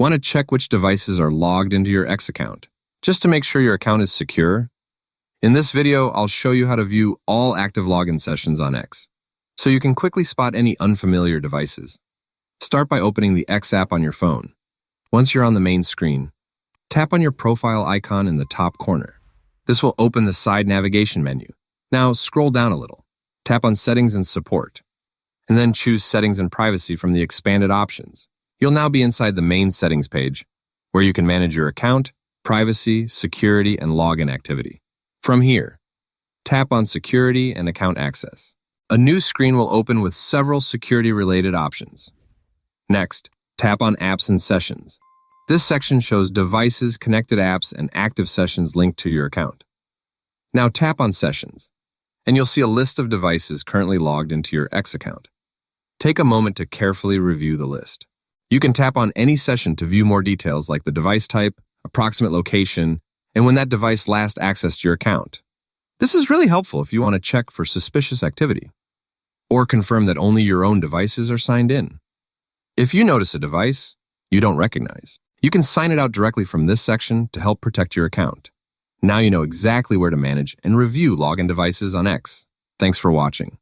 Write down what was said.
Want to check which devices are logged into your X account, just to make sure your account is secure? In this video, I'll show you how to view all active login sessions on X, so you can quickly spot any unfamiliar devices. Start by opening the X app on your phone. Once you're on the main screen, tap on your profile icon in the top corner. This will open the side navigation menu. Now scroll down a little, tap on Settings and Support, and then choose Settings and Privacy from the expanded options. You'll now be inside the main settings page, where you can manage your account, privacy, security, and login activity. From here, tap on Security and Account Access. A new screen will open with several security-related options. Next, tap on Apps and Sessions. This section shows devices, connected apps, and active sessions linked to your account. Now tap on Sessions, and you'll see a list of devices currently logged into your X account. Take a moment to carefully review the list. You can tap on any session to view more details like the device type, approximate location, and when that device last accessed your account. This is really helpful if you want to check for suspicious activity or confirm that only your own devices are signed in. If you notice a device you don't recognize, you can sign it out directly from this section to help protect your account. Now you know exactly where to manage and review login devices on X. Thanks for watching.